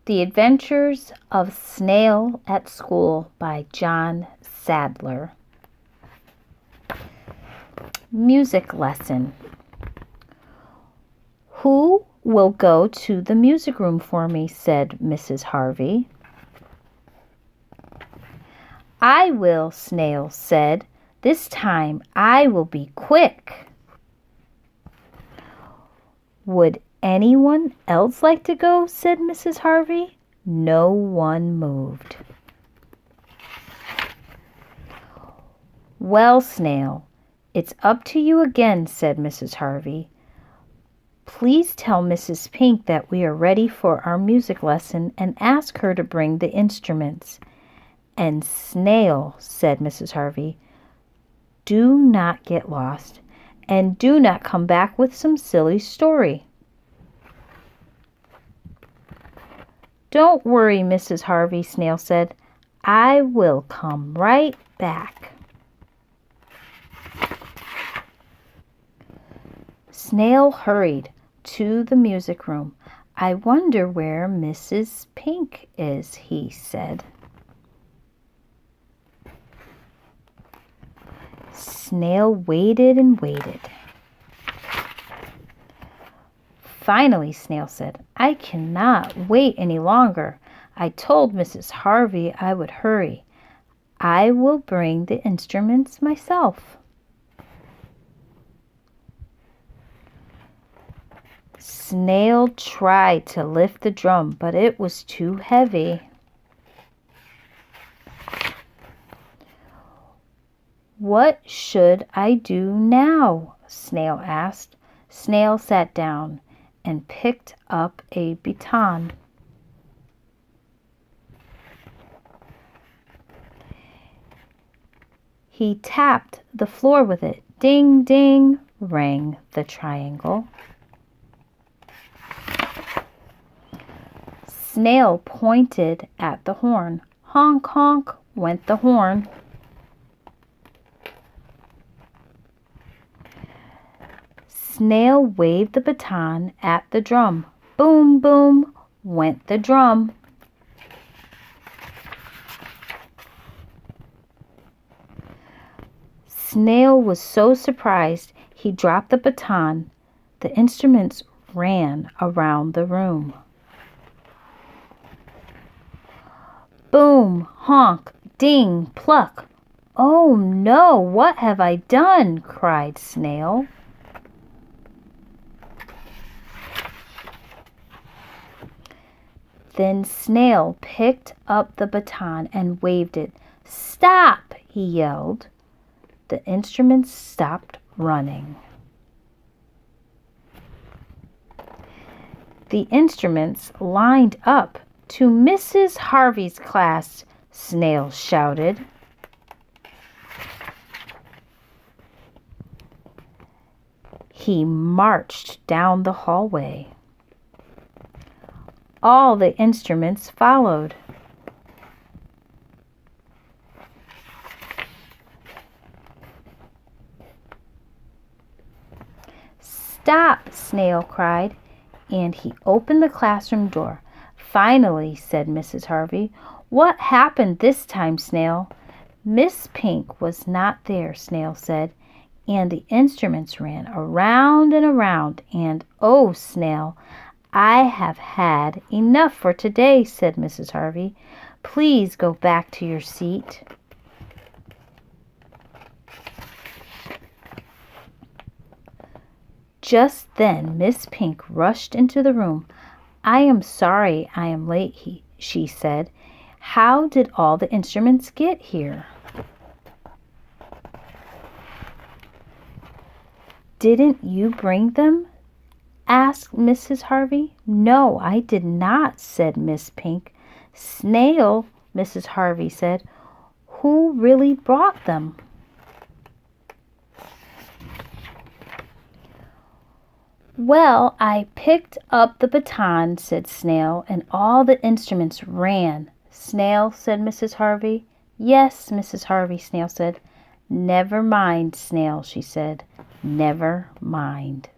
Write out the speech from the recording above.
The Adventures of Snail at School by John Sadler. Music lesson. Who will go to the music room for me? Said Mrs. Harvey. I will, Snail said. This time I will be quick. Would anyone else like to go? Said Mrs. Harvey. No one moved. Well, Snail, it's up to you again, said Mrs. Harvey. Please tell Mrs. Pink that we are ready for our music lesson and ask her to bring the instruments. And Snail, said Mrs. Harvey, do not get lost and do not come back with some silly story. Don't worry, Mrs. Harvey, Snail said. I will come right back. Snail hurried to the music room. I wonder where Mrs. Pink is, he said. Snail waited and waited. Finally, Snail said, I cannot wait any longer. I told Mrs. Harvey I would hurry. I will bring the instruments myself. Snail tried to lift the drum, but it was too heavy. What should I do now? Snail asked. Snail sat down and picked up a baton. He tapped the floor with it. Ding, ding, rang the triangle. Snail pointed at the horn. Honk, honk, went the horn. Snail waved the baton at the drum. Boom, boom, went the drum. Snail was so surprised he dropped the baton. The instruments ran around the room. Boom, honk, ding, pluck. Oh no, what have I done? Cried Snail. Then Snail picked up the baton and waved it. Stop, he yelled. The instruments stopped running. The instruments lined up. To Mrs. Harvey's class, Snail shouted. He marched down the hallway. All the instruments followed. Stop, Snail cried, and he opened the classroom door. Finally, said Mrs. Harvey. What happened this time, Snail? Miss Pink was not there, Snail said, and the instruments ran around and around, and oh, Snail, I have had enough for today, said Mrs. Harvey. Please go back to your seat. Just then Miss Pink rushed into the room. I am sorry I am late, she said. How did all the instruments get here? Didn't you bring them? Asked Mrs. Harvey. No, I did not, said Miss Pink. Snail, Mrs. Harvey said. Who really brought them? Well, I picked up the baton, said Snail, and all the instruments ran. Snail, said Mrs. Harvey. Yes, Mrs. Harvey, Snail said. Never mind, Snail, she said. Never mind.